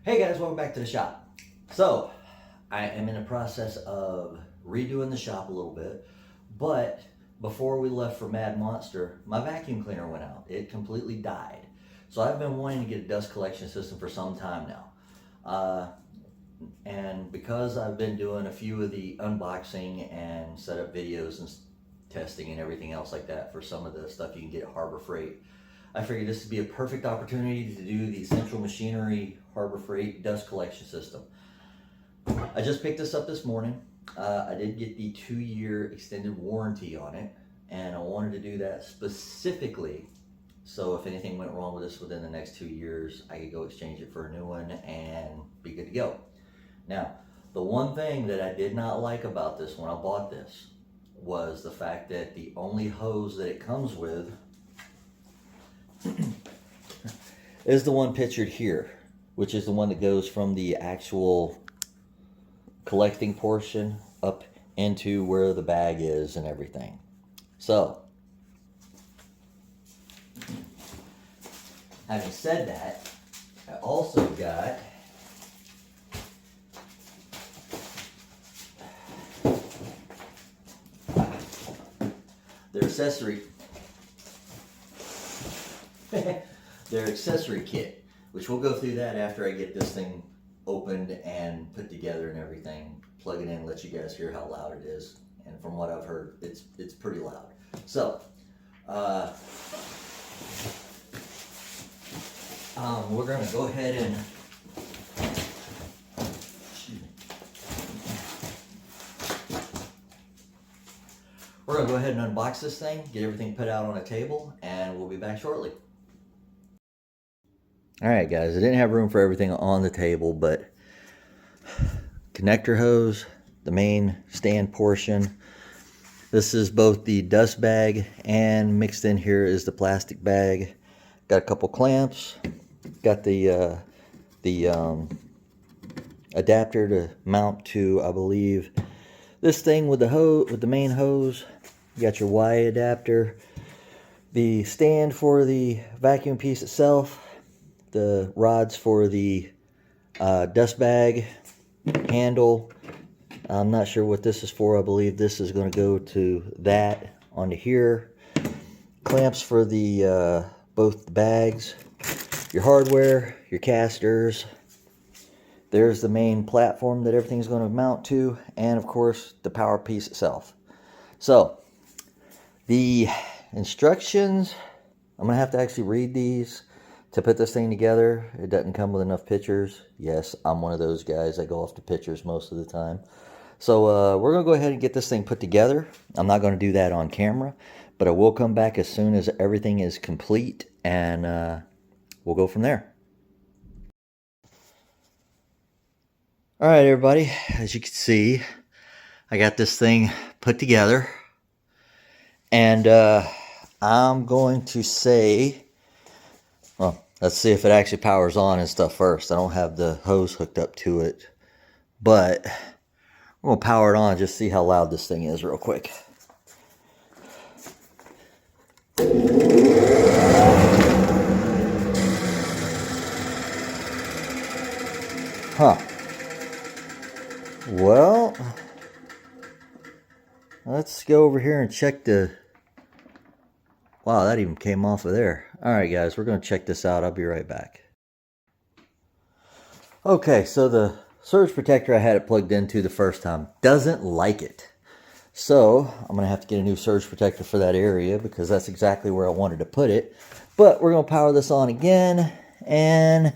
Hey guys, welcome back to the shop. So, I am in the process of redoing the shop a little bit, but before we left for Mad Monster, my vacuum cleaner went out. It completely died. So I've been wanting to get a dust collection system for some time now. And because I've been doing a few of the unboxing and setup videos and testing and everything else like that for some of the stuff you can get at Harbor Freight, I figured this would be a perfect opportunity to do the Central Machinery Harbor Freight dust collection system. I just picked this up this morning. I did get the 2-year extended warranty on it, and I wanted to do that specifically so if anything went wrong with this within the next 2 years, I could go exchange it for a new one and be good to go. Now, the one thing that I did not like about this when I bought this was the fact that the only hose that it comes with is the one pictured here, which is the one that goes from the actual collecting portion up into where the bag is and everything. So, having said that, I also got their accessory their accessory kit, which we'll go through that after I get this thing opened and put together and everything. Plug it in, let you guys hear how loud it is, and from what I've heard, it's pretty loud. So we're gonna go ahead and unbox this thing, get everything put out on a table, and we'll be back shortly. Alright guys, I didn't have room for everything on the table, but connector hose, the main stand portion. This is both the dust bag and mixed in here is the plastic bag. Got a couple clamps, got the adapter to mount to, I believe, this thing with the hose, with the main hose. You got your Y adapter, the stand for the vacuum piece itself, the rods for the dust bag handle. I'm not sure what this is for. I believe this is going to go to that onto here. Clamps for the both the bags, your hardware, your casters. There's the main platform that everything's going to mount to, and of course the power piece itself. So the instructions, I'm going to have to actually read these to put this thing together. It doesn't come with enough pictures. Yes, I'm one of those guys. I go off the pictures most of the time. So we're going to go ahead and get this thing put together. I'm not going to do that on camera, but I will come back as soon as everything is complete, and we'll go from there. Alright everybody, as you can see, I got this thing put together, and I'm going to say, well, let's see if it actually powers on and stuff first. I don't have the hose hooked up to it, but we're going to power it on, just see how loud this thing is real quick. Huh. Well, let's go over here and check the... Wow, that even came off of there. Alright guys, we're going to check this out. I'll be right back. Okay, so the surge protector I had it plugged into the first time doesn't like it. So, I'm going to have to get a new surge protector for that area because that's exactly where I wanted to put it. But we're going to power this on again, and...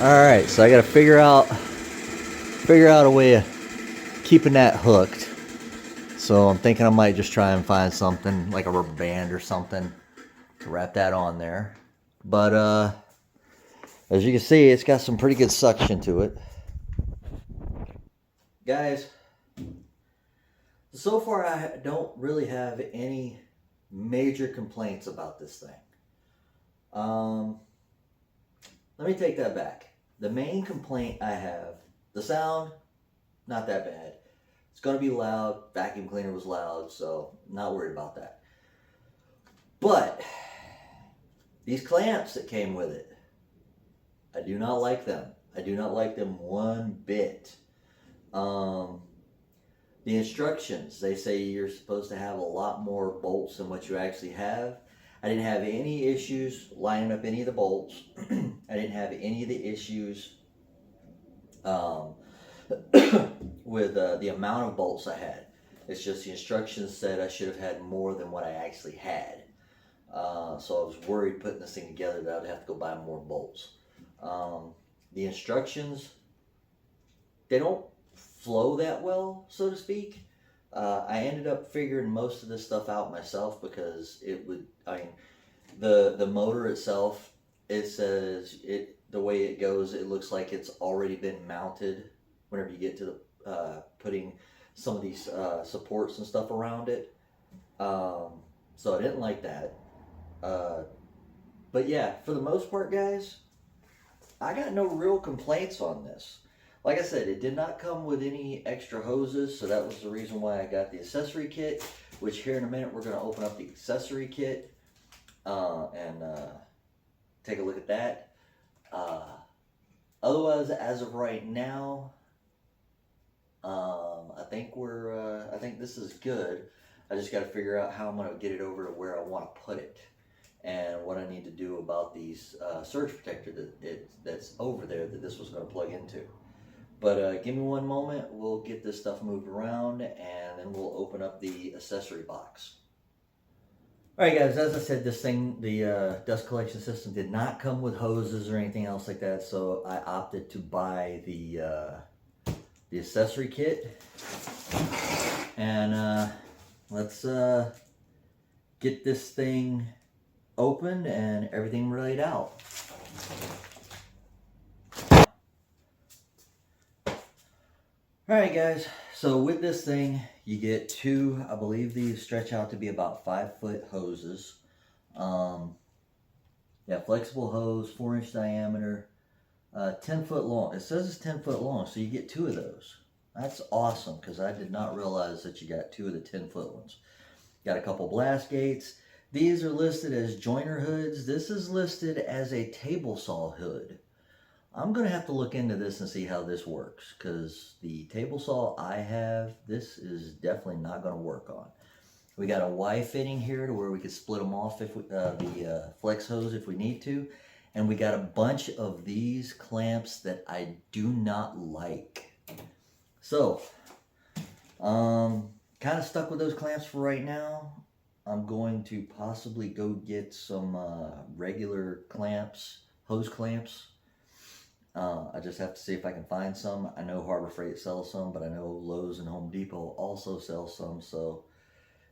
Alright, so I gotta figure out a way of keeping that hooked. So I'm thinking I might just try and find something like a rubber band or something to wrap that on there. But as you can see, it's got some pretty good suction to it. Guys, So far, I don't really have any major complaints about this thing. Let me take that back. The main complaint I have, the sound, not that bad. It's going to be loud. Vacuum cleaner was loud, so not worried about that. But these clamps that came with it, I do not like them. I do not like them one bit. The instructions, they say you're supposed to have a lot more bolts than what you actually have. I didn't have any issues lining up any of the bolts. I didn't have any of the issues with the amount of bolts I had. It's just the instructions said I should have had more than what I actually had. So I was worried putting this thing together that I'd have to go buy more bolts. The instructions, they don't flow that well, so to speak. I ended up figuring most of this stuff out myself because the motor itself, it says the way it goes, it looks like it's already been mounted whenever you get to the putting some of these supports and stuff around it. So I didn't like that. But yeah, for the most part, guys, I got no real complaints on this. Like I said, it did not come with any extra hoses, so that was the reason why I got the accessory kit, which here in a minute we're going to open up the accessory kit and take a look at that. Otherwise, as of right now, I think I think this is good. I just got to figure out how I'm going to get it over to where I want to put it, and what I need to do about these surge protector that's over there that this was going to plug into. But give me one moment, we'll get this stuff moved around, and then we'll open up the accessory box. Alright guys, as I said, this thing, the dust collection system did not come with hoses or anything else like that, so I opted to buy the accessory kit. And let's get this thing opened and everything laid out. Alright guys, so with this thing, you get two, I believe these stretch out to be about 5-foot hoses. Yeah, flexible hose, 4-inch diameter, 10 foot long. It says it's 10 foot long, so you get two of those. That's awesome, because I did not realize that you got two of the 10-foot ones. Got a couple blast gates. These are listed as joiner hoods. This is listed as a table saw hood. I'm going to have to look into this and see how this works, because the table saw I have, this is definitely not going to work on. We got a Y fitting here to where we could split them off if we, the flex hose if we need to. And we got a bunch of these clamps that I do not like. So, kind of stuck with those clamps for right now. I'm going to possibly go get some regular clamps, hose clamps. I just have to see if I can find some. I know Harbor Freight sells some, but I know Lowe's and Home Depot also sell some. So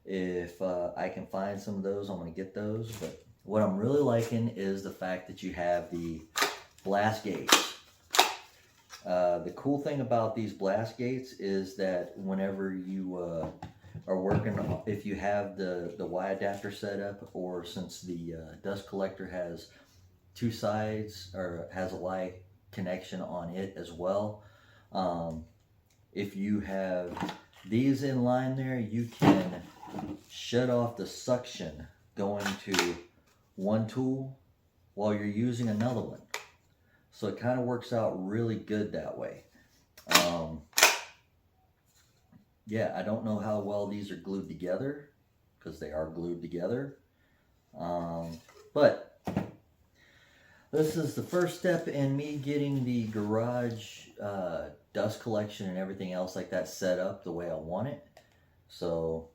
if I can find some of those, I'm going to get those. But what I'm really liking is the fact that you have the blast gates. The cool thing about these blast gates is that whenever you are working, if you have the Y adapter set up, or since the dust collector has two sides, or has a Y connection on it as well, if you have these in line there, you can shut off the suction going to one tool while you're using another one. So it kind of works out really good that way. Yeah, I don't know how well these are glued together, because they are glued together. But this is the first step in me getting the garage dust collection and everything else like that set up the way I want it. So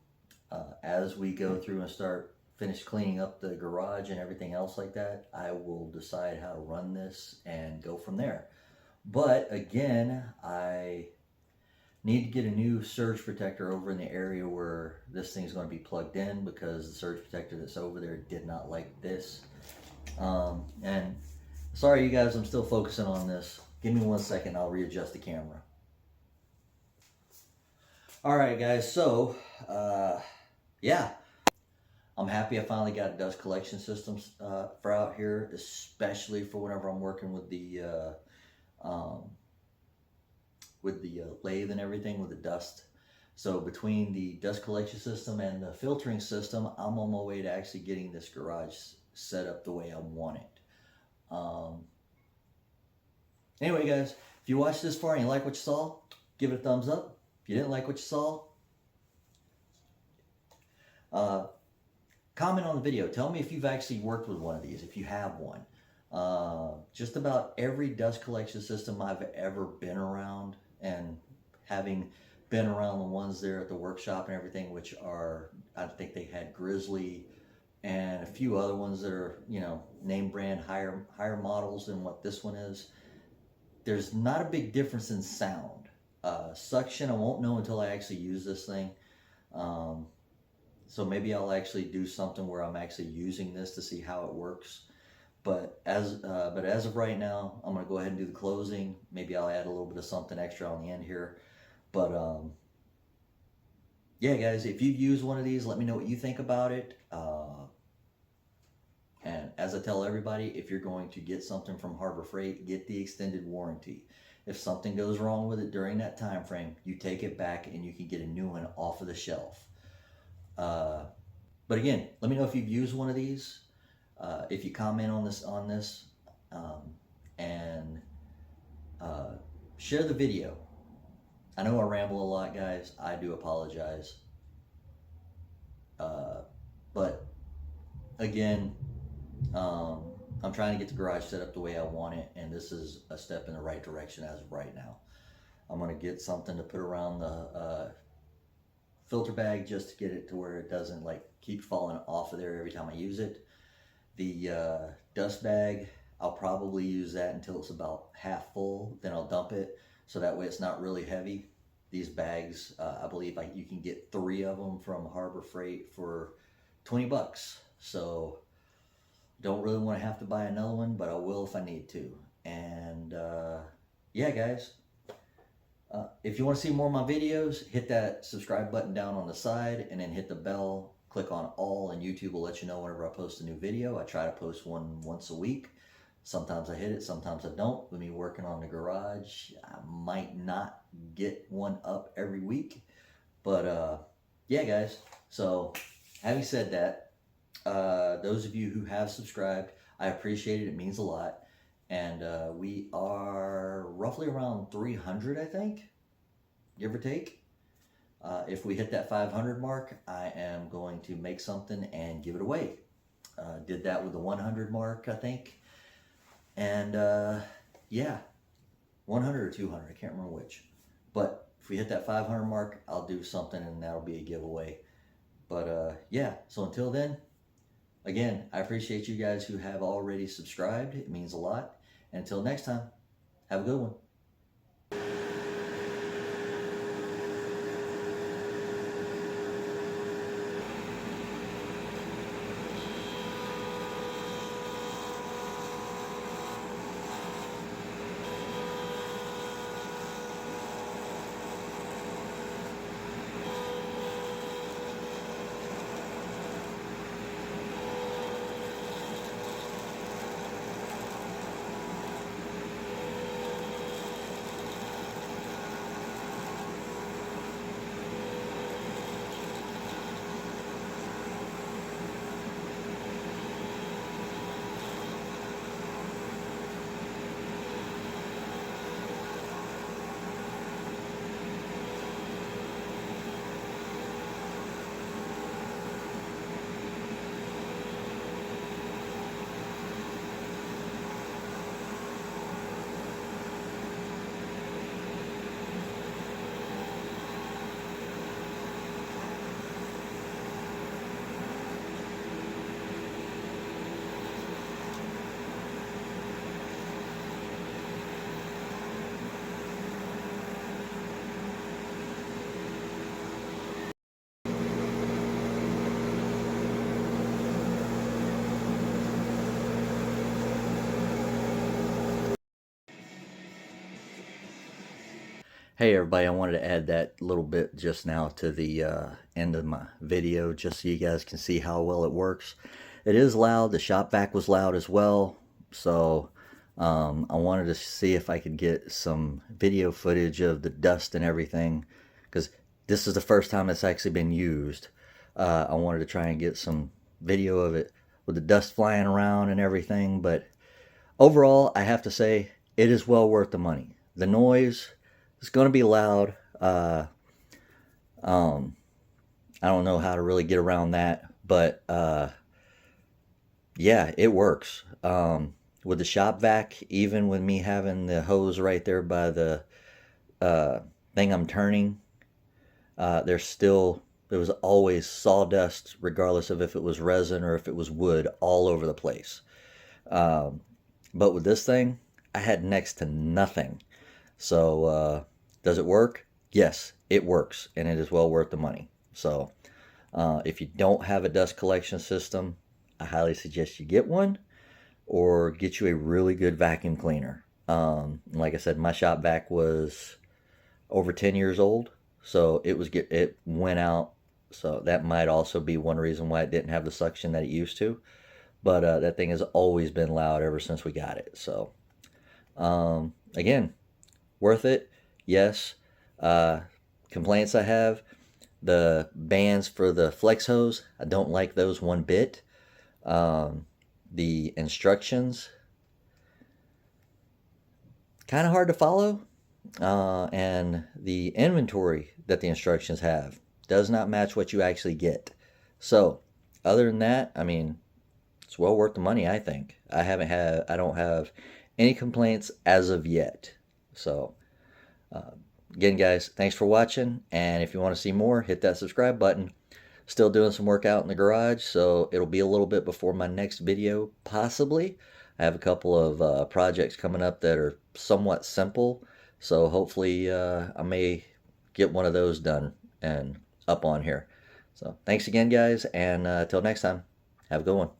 as we go through and finish cleaning up the garage and everything else like that, I will decide how to run this and go from there. But again, I need to get a new surge protector over in the area where this thing is going to be plugged in, because the surge protector that's over there did not like this. And sorry you guys, I'm still focusing on this. Give me 1 second, I'll readjust the camera. All right, guys. So, yeah, I'm happy I finally got a dust collection system for out here, especially for whenever I'm working with the lathe and everything with the dust. So between the dust collection system and the filtering system, I'm on my way to actually getting this garage set up the way I want it. Anyway, guys, if you watched this far and you like what you saw, give it a thumbs up. If you didn't like what you saw, comment on the video. Tell me if you've actually worked with one of these, if you have one. Just about every dust collection system I've ever been around, and having been around the ones there at the workshop and everything, which are, I think they had Grizzly and a few other ones that are, you know, name brand higher models than what this one is. There's not a big difference in sound. Suction, I won't know until I actually use this thing. So maybe I'll actually do something where I'm actually using this to see how it works. But as of right now, I'm gonna go ahead and do the closing. Maybe I'll add a little bit of something extra on the end here. But yeah, guys, if you use one of these, let me know what you think about it. And as I tell everybody, if you're going to get something from Harbor Freight, get the extended warranty. If something goes wrong with it during that time frame, you take it back and you can get a new one off of the shelf. But again, let me know if you've used one of these. If you comment on this, and share the video. I know I ramble a lot, guys. I do apologize. But again, I'm trying to get the garage set up the way I want it, and this is a step in the right direction as of right now. I'm going to get something to put around the filter bag just to get it to where it doesn't like keep falling off of there every time I use it. The dust bag, I'll probably use that until it's about half full, then I'll dump it, so that way it's not really heavy. These bags, I believe you can get 3 of them from Harbor Freight for 20 bucks. So don't really want to have to buy another one, but I will if I need to. And yeah, guys, if you want to see more of my videos, hit that subscribe button down on the side and then hit the bell. Click on all, and YouTube will let you know whenever I post a new video. I try to post one once a week. Sometimes I hit it, sometimes I don't. With me working on the garage, I might not get one up every week. But yeah, guys, so having said that, those of you who have subscribed, I appreciate it. It means a lot. And we are roughly around 300, I think, give or take. If we hit that 500 mark, I am going to make something and give it away. Did that with the 100 mark, I think. And yeah, 100 or 200, I can't remember which. But if we hit that 500 mark, I'll do something and that'll be a giveaway. But yeah, so until then, again, I appreciate you guys who have already subscribed. It means a lot. And until next time, have a good one. Hey everybody, I wanted to add that little bit just now to the end of my video just so you guys can see how well it works. It is loud, the shop vac was loud as well, so I wanted to see if I could get some video footage of the dust and everything, because this is the first time it's actually been used. I wanted to try and get some video of it with the dust flying around and everything, but overall I have to say it is well worth the money. The noise, it's going to be loud. I don't know how to really get around that, but yeah, it works. With the shop vac, even with me having the hose right there by the thing I'm turning, there was always sawdust, regardless of if it was resin or if it was wood, all over the place. But with this thing, I had next to nothing. So does it work? Yes, it works, and it is well worth the money. So if you don't have a dust collection system, I highly suggest you get one, or get you a really good vacuum cleaner. Like I said, my shop vac was over 10 years old, so it went out. So that might also be one reason why it didn't have the suction that it used to. But that thing has always been loud ever since we got it. So again, worth it, yes. Complaints I have: the bands for the flex hose, I don't like those one bit. The instructions, kind of hard to follow. And the inventory that the instructions have does not match what you actually get. So other than that, I mean, it's well worth the money, I think. I don't have any complaints as of yet. So again, guys, thanks for watching, and if you want to see more, hit that subscribe button. Still doing some work out in the garage, so it'll be a little bit before my next video, possibly. I have a couple of projects coming up that are somewhat simple, so hopefully I may get one of those done and up on here. So thanks again, guys, and till next time, have a good one.